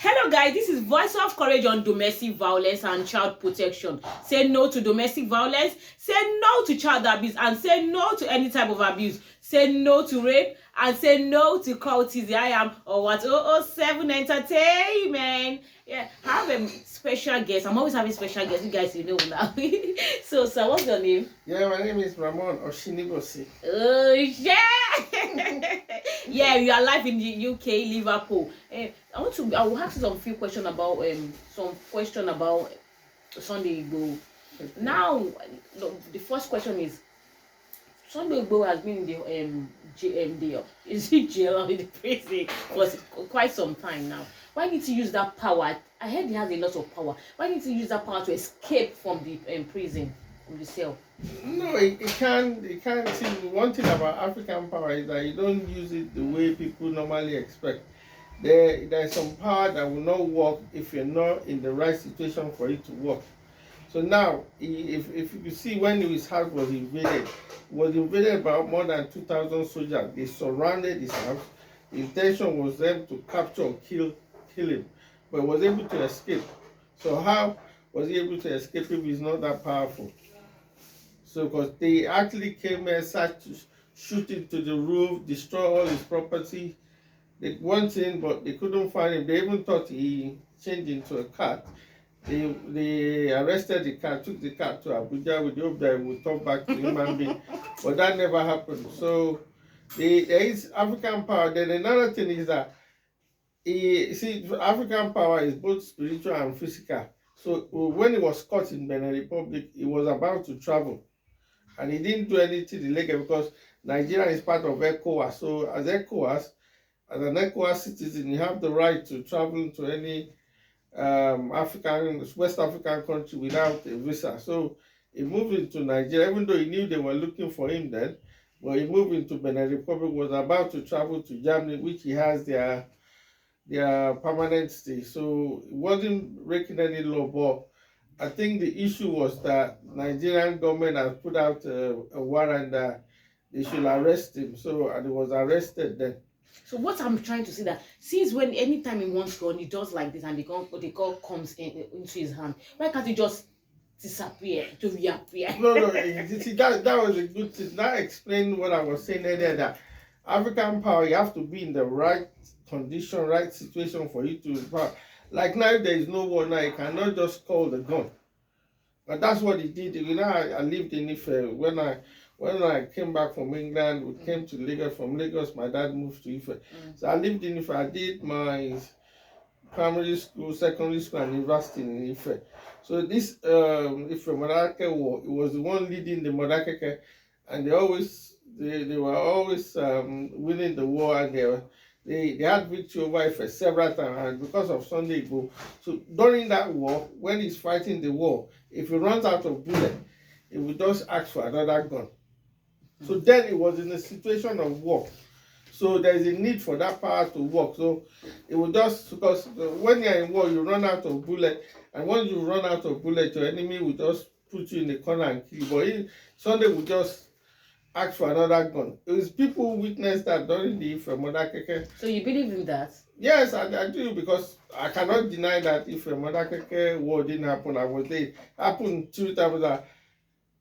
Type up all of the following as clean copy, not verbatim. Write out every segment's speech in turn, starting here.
Hello guys, this is Voice of Courage on domestic violence and child protection. Say no to domestic violence, say no to child abuse, and say no to any type of abuse. Say no to rape and say no to cultism. I am or what 007 Entertainment. Yeah, I have a special guest. I'm always having special guests. You guys, you know now. So, sir, what's your name? Yeah, my name is Ramon Oshinibosi. Oh, yeah. Yeah, we are live in the UK, Liverpool. I will ask you some few questions about Sunday Igboho. Okay. Now, the first question is Sunday Igboho has been in the jail or in the prison for quite some time now. Why need to use that power? I heard he has a lot of power. Why need to use that power to escape from the prison, from the cell? No, it can't. It can't. See, one thing about African power is that you don't use it the way people normally expect. There's some power that will not work if you're not in the right situation for it to work. So now, if you see when his house was invaded by more than 2,000 soldiers. They surrounded his house. The intention was them to capture or kill him, but he was able to escape. So how was he able to escape if he's not that powerful? So because they actually came here, shoot into the roof, destroy all his property. They went in, but they couldn't find him. They even thought he changed into a cat. They arrested the cat, took the cat to Abuja with the hope that he would turn back to human being. But that never happened. So there is African power. Then another thing is that African power is both spiritual and physical. So when he was caught in Benin Republic, he was about to travel. And he didn't do anything illegal because Nigeria is part of ECOWAS. So as an ECOWAS citizen, you have the right to travel to any West African country without a visa. So he moved into Nigeria, even though he knew they were looking for him then. But he moved into Benin Republic, was about to travel to Germany, which he has their permanent stay. So he wasn't breaking any law, but I think the issue was that Nigerian government has put out a warrant that they should arrest him. So, and he was arrested then. So what I'm trying to say that since when anytime he wants gun, he does like this and the gun comes into his hand. Why can't he just disappear to reappear? No. See, that was a good thing. That explained what I was saying earlier, that African power, you have to be in the right condition, right situation for you to. Like now, there is no war now. You cannot just call the gun. But that's what he did. You know, I lived in Ife. When I came back from England, we came to Lagos. From Lagos, my dad moved to Ife. So I lived in Ife. I did my primary school, secondary school, and university in Ife. So this Ife Modakeke war, it was the one leading the Modakeke, and they were always winning the war, and they had victory over Ife several times, and because of Sunday Igboho. So during that war, when he's fighting the war, if he runs out of bullet, he will just ask for another gun. So then it was in a situation of war. So there's a need for that power to work. So it will just, because when you're in war, you run out of bullet, and once you run out of bullet, your enemy will just put you in the corner and kill you. But Sunday will just ask for another gun. It was people who witnessed that during the Ife Modakeke. So you believe in that? Yes, I do, because I cannot deny that if a Modakeke war didn't happen, I was there. It happened 2 times that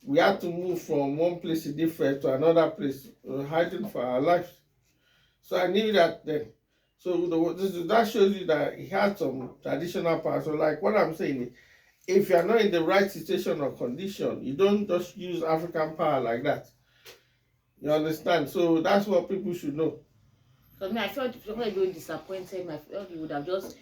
we had to move from one place in different to another place, hiding for our lives. So I knew that then. So that shows you that he had some traditional power. So like what I'm saying is, if you're not in the right situation or condition, you don't just use African power like that. You understand? So that's what people should know. Because I felt if somebody was disappointed, I felt he would have just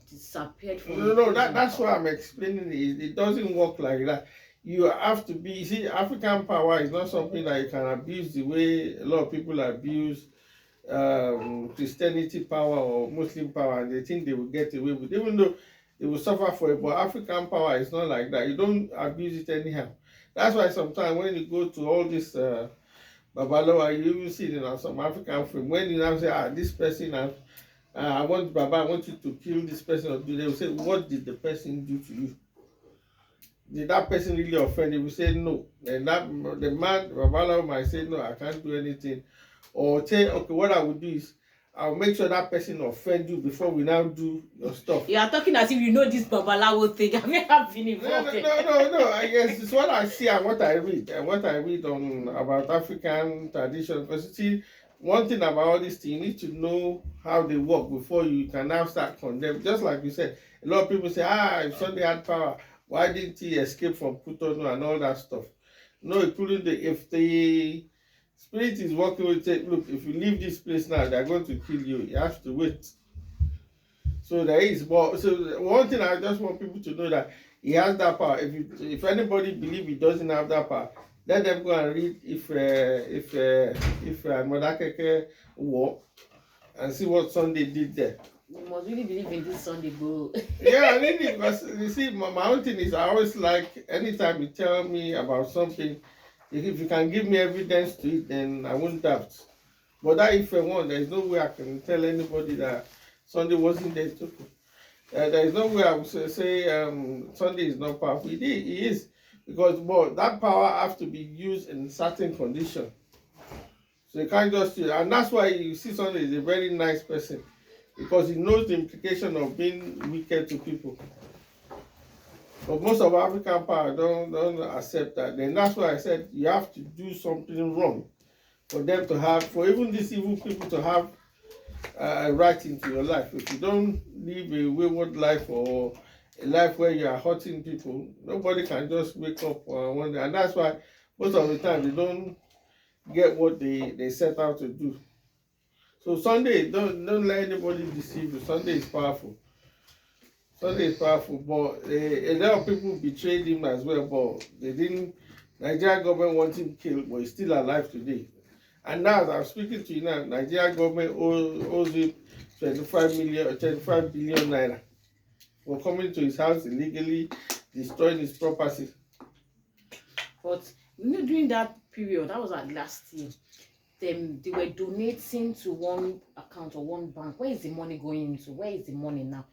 disappeared from No, that's why I'm explaining it. It doesn't work like that. You have to be, see, African power is not something that you can abuse the way a lot of people abuse Christianity power or Muslim power, and they think they will get away with it, even though they will suffer for it. But African power is not like that. You don't abuse it anyhow. That's why sometimes when you go to all this Babalawo, you even see it in some African film, when you now say, this person, I want you to kill this person, or they will say, what did the person do to you? Did that person really offend you? We say no. Then the man, Babalawo, might say, no, I can't do anything. Or say, okay, what I would do is, I'll make sure that person offend you before we now do your stuff. You are talking as if you know this babalawo thing. I've never been No, involved in. no. I guess it's what I see and what I read, and what I read on about African tradition. Because you see, one thing about all these things, you need to know how they work before you can now start condemn. Just like you said, a lot of people say, if Sunday had power, why didn't he escape from Cotonou and all that stuff? No, including if the spirit is working with it, look, if you leave this place now, they're going to kill you. You have to wait. So there is, but so one thing I just want people to know that he has that power. If anybody believe he doesn't have that power, let them go and read if Modakeke war and see what Sunday did there. You must really believe in this Sunday, bro. Yeah, really, because you see, my own thing is I always like anytime you tell me about something, if you can give me evidence to it, then I won't doubt. But that if I want, there is no way I can tell anybody that Sunday wasn't there too. There is no way I would say Sunday is not powerful. It is, because but that power has to be used in certain conditions. So you can't just use, and that's why you see Sunday is a very nice person, because he knows the implication of being wicked to people. But most of African power don't accept that. Then that's why I said you have to do something wrong for them to have, for even these evil people to have right into your life. If you don't live a wayward life or a life where you are hurting people, nobody can just wake up one day. And that's why most of the time they don't get what they set out to do. So Sunday, don't let anybody deceive you. Sunday is powerful. Sunday is powerful, but a lot of people betrayed him as well, but they didn't. Nigerian government wants him killed, but he's still alive today. And now, as I'm speaking to you now, Nigerian government owes him 25 billion naira for coming to his house illegally, destroying his property. But during that period, that was like last year, they were donating to one account or one bank. Where is the money going into? Where is the money now?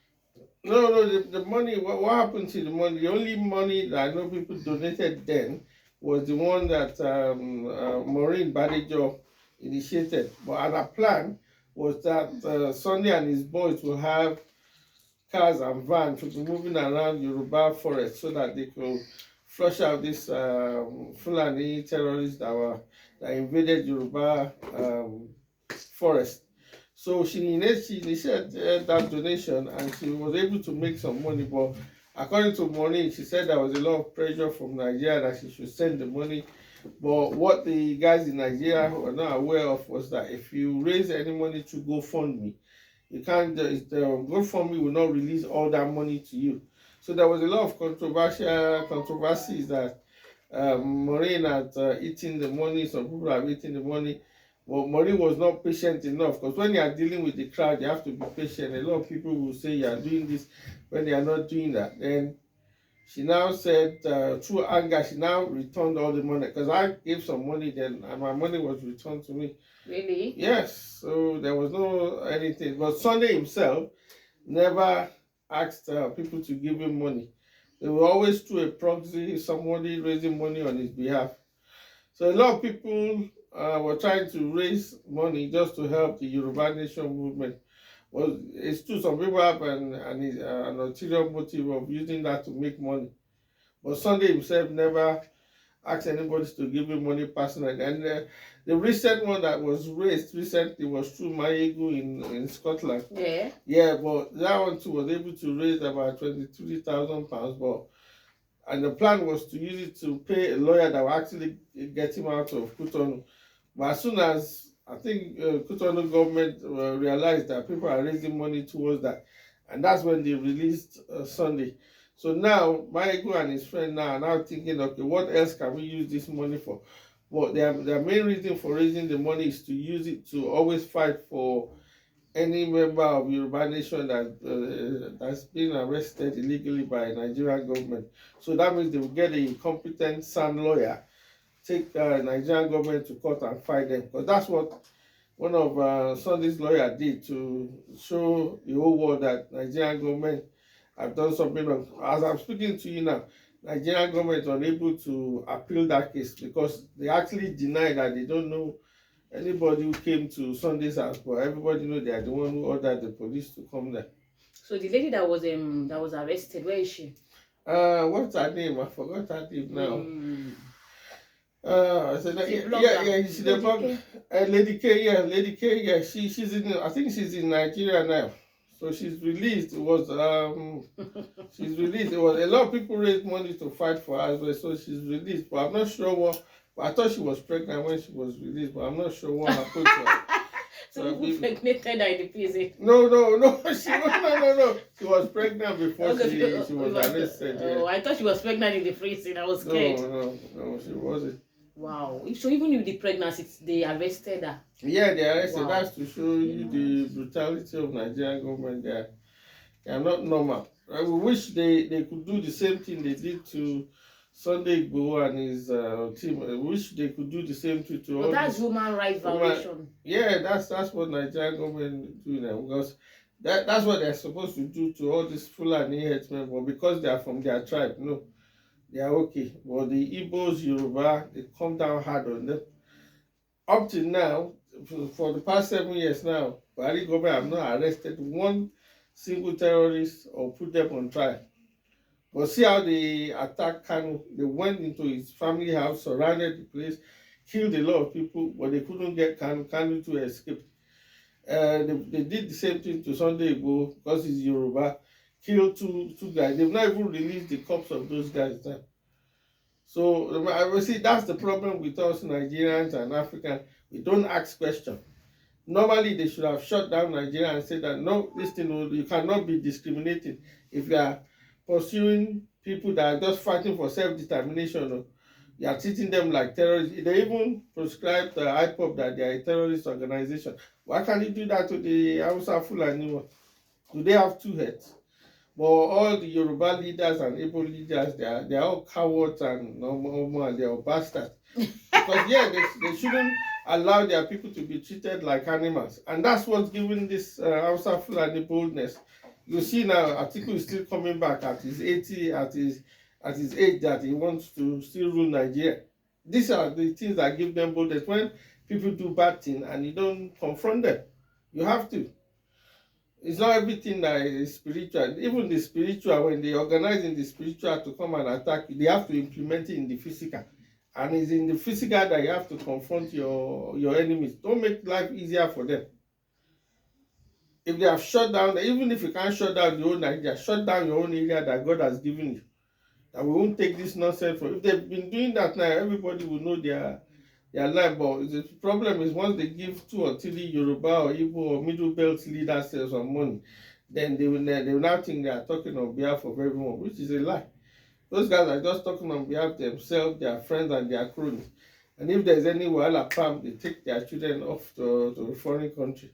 No, the money, what happened to the money? The only money that I know people donated then was the one that Maureen Badejo initiated. But our plan was that Sunday and his boys will have cars and vans to be moving around Yoruba forest so that they could flush out these Fulani terrorists that invaded Yoruba forest. So she initiated that donation, and she was able to make some money. But according to Maureen, she said there was a lot of pressure from Nigeria that she should send the money. But what the guys in Nigeria were not aware of was that if you raise any money to GoFundMe, you can't. The GoFundMe will not release all that money to you. So there was a lot of controversies that Maureen had eaten the money. Some people have eaten the money. But Maureen was not patient enough, because when you are dealing with the crowd, you have to be patient. A lot of people will say you are doing this when they are not doing that. Then she now said, through anger, she now returned all the money, because I gave some money then, and my money was returned to me. Really? Yes. So there was no anything. But Sunday himself never asked people to give him money. They were always through a proxy, somebody raising money on his behalf. So a lot of people were trying to raise money just to help the Yoruba Nation movement. Well, it's true, some people have an ulterior motive of using that to make money. But Sunday himself never asked anybody to give him money personally. And the recent one that was raised recently was through Mayegu in Scotland. Yeah. Yeah, but that one too was able to raise about £23,000. But and the plan was to use it to pay a lawyer that will actually get him out of Cotonou. But as soon as I think Cotonou government realized that people are raising money towards that, and that's when they released Sunday. So now Michael and his friend now are now thinking, okay, what else can we use this money for? But their main reason for raising the money is to use it to always fight for any member of Yoruba Nation that's been arrested illegally by Nigerian government. So that means they will get a competent, sound lawyer, take Nigerian government to court and fight them. Because that's what one of Sunday's lawyer did, to show the whole world that Nigerian government have done something wrong. As I'm speaking to you now, Nigerian government is unable to appeal that case because they actually deny that they don't know anybody who came to Sunday's house, but everybody know they are the one who ordered the police to come there. So the lady that was arrested, where is she? What's her name? I forgot her name now. So that, She's a yeah, blogger. she's the blog. Lady K, yeah, Lady K, yeah. She's in. I think she's in Nigeria now. So she's released. It was she's released. It was a lot of people raised money to fight for her as well. So she's released, but I'm not sure what. I thought she was pregnant when she was released, but I'm not sure what happened to her. So who impregnated her in the prison? No. No. She was pregnant before she was arrested. Yeah. Oh, I thought she was pregnant in the prison. I was scared. No, she wasn't. Wow. So even with the pregnancy, they arrested her. Yeah, they arrested. Wow. That's to show you the brutality of Nigerian government. They are not normal. I wish they could do the same thing they did to Sunday Igboho and his team. I wish they could do the same thing to all. But that's human rights violation. Yeah, that's what Nigerian government do now, because that's what they're supposed to do to all these Fulani headsmen. But because they are from their tribe, no, they are okay. But the Igbos, Yoruba, they come down hard on them. Up till now, for the past 7 years now, Buhari government have not arrested one single terrorist or put them on trial. But see how they attacked Kanu. They went into his family house, surrounded the place, killed a lot of people, but they couldn't get Kanu to escape. They did the same thing to Sunday Igboho because he's Yoruba, killed two guys. They've not even released the corpse of those guys now. So I will see that's the problem with us Nigerians and Africans. We don't ask questions. Normally, they should have shut down Nigeria and said that no, this thing, you cannot be discriminating. If you are pursuing people that are just fighting for self-determination, you are treating them like terrorists. They even prescribed the IPOB that they are a terrorist organization. Why can't you do that to the Hausa Fulani one? Do they have two heads? But all the Yoruba leaders and Igbo leaders, they are all cowards and they are bastards. Because they shouldn't allow their people to be treated like animals, and that's what's giving this Hausa Fulani boldness. You see now, Atiku is still coming back at his 80, at his age, that he wants to still rule Nigeria. These are the things that give them boldness. When people do bad things and you don't confront them, you have to. It's not everything that is spiritual. Even the spiritual, when they organize in the spiritual to come and attack you, they have to implement it in the physical. And it's in the physical that you have to confront your enemies. Don't make life easier for them. If they have shut down, even if you can't shut down the whole Nigeria, shut down your own area that God has given you. That we won't take this nonsense from. If they've been doing that now, everybody will know their life. But the problem is once they give 2 or 3 Yoruba or Igbo or Middle Belt leaders some money, then they will now think they are talking on behalf of everyone, which is a lie. Those guys are just talking on behalf of themselves, their friends, and their cronies. And if there's any wahala palm, they take their children off to a foreign country.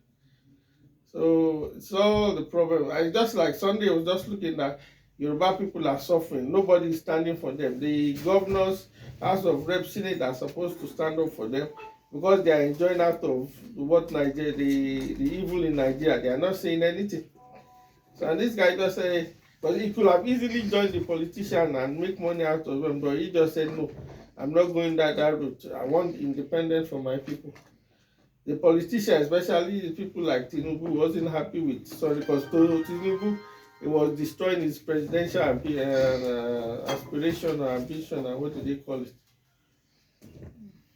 So it's all the problem. I just like Sunday, I was just looking at Yoruba people are suffering. Nobody is standing for them. The governors, House of Reps, Senate are supposed to stand up for them because they are enjoying out of what Nigeria, the evil in Nigeria. They are not saying anything. So and this guy just said, but he could have easily joined the politician and make money out of them, but he just said, no, I'm not going that route. I want independence for my people. The politicians, especially the people like Tinubu, wasn't happy with, because Tinubu, it was destroying his presidential aspiration or ambition, and what do they call it?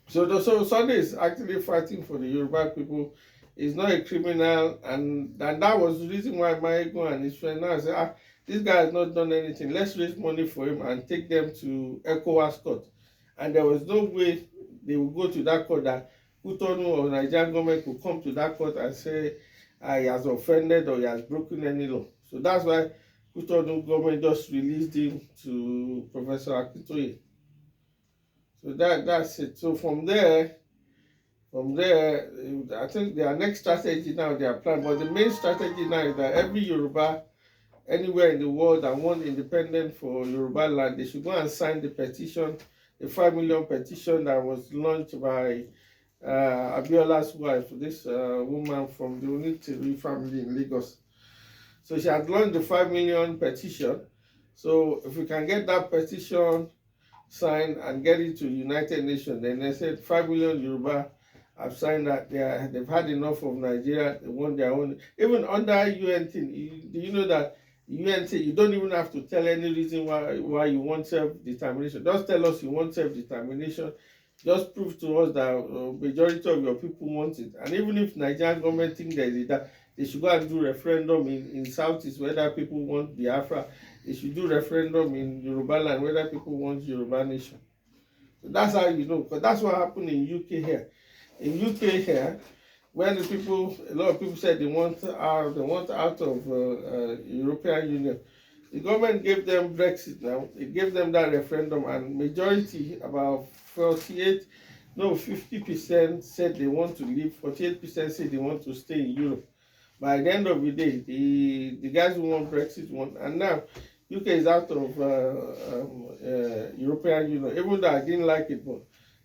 So Sunday is actually fighting for the Yoruba people. He's not a criminal, and that was the reason why Maego and his friend now said, this guy has not done anything. Let's raise money for him and take them to ECOWAS court. And there was no way they would go to that court that Kutonu or Nigerian government could come to that court and say he has offended or he has broken any law. So that's why Kutonu government just released him to Professor Akintoye. So that's it. So from there, I think their next strategy now, they are planning. But the main strategy now is that every Yoruba anywhere in the world that want independence for Yoruba land, they should go and sign the petition, the 5 million petition that was launched by Abiola's wife, this woman from the Onitiri family in Lagos. So she had launched the 5 million petition. So if we can get that petition signed and get it to United Nations, then they said 5 million Yoruba have signed that they've had enough of Nigeria. They want their own. Even under UN thing, do you know that UN say you don't even have to tell any reason why you want self-determination. Just tell us you want self-determination. Just prove to us that majority of your people want it. And even if Nigerian government think that they should go and do referendum in Southeast whether people want Biafra. They should do referendum in Yoruba land whether people want Yoruba nation. So that's how you know, because that's what happened in UK here. In UK here, when a lot of people said they want out of European Union, the government gave them Brexit now. It gave them that referendum, and majority, about 50% said they want to leave. 48% said they want to stay in Europe. By the end of the day, the guys who want Brexit won, and now UK is out of European Union. Even though I didn't like it, but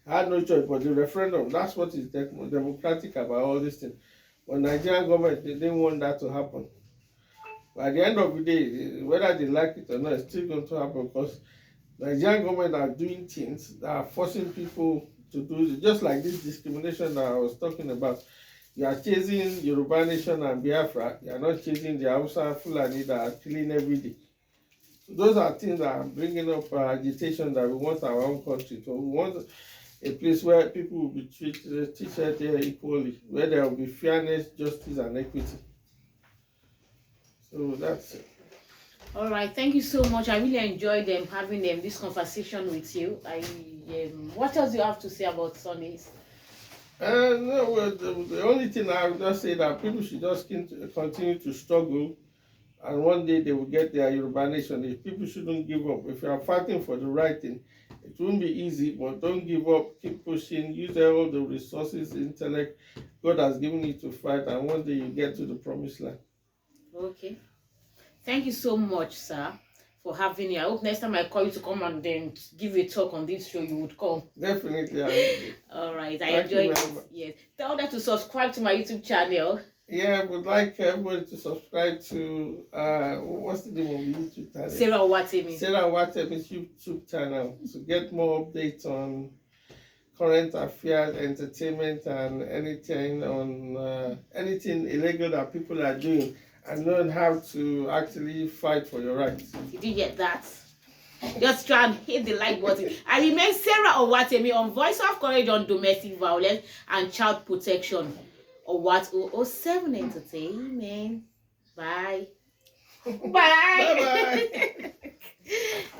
I had no choice. But the referendum, that's what is democratic about all this thing. But Nigerian government, they didn't want that to happen. By the end of the day, whether they like it or not, it's still going to happen because Nigerian government are doing things that are forcing people to do it. Just like this discrimination that I was talking about. You are chasing Yoruba Nation and Biafra. You are not chasing the Hausa Fulani that are killing every day. So those are things that are bringing up agitation that we want our own country. So we want a place where people will be treated equally, where there will be fairness, justice, and equity. So that's it. All right, thank you so much. I really enjoyed having this conversation with you. What else do you have to say about Sundays? No, well, the only thing I would just say that people should just continue to struggle, and one day they will get their Yoruba nation. If people shouldn't give up. If you are fighting for the right thing, it won't be easy, but don't give up. Keep pushing. Use all the resources, intellect God has given you to fight, and one day you get to the promised land. Okay. Thank you so much, sir, for having me. I hope next time I call you to come and then give a talk on this show, you would come. Definitely. I will. All right. I enjoyed it. Yes. Tell them to subscribe to my YouTube channel. Yeah, I would like everybody to subscribe to what's the name of the YouTube channel? Sarah Owatemi. Sarah Owatemi's YouTube channel to get more updates on current affairs, entertainment, and anything on anything illegal that people are doing, and learn how to actually fight for your rights. Did you get that? Just try and hit the like button. I remain Sarah Owatemi on Voice of Courage on Domestic Violence and Child Protection. Or what? 007 Entertainment. Bye. Bye. Bye bye.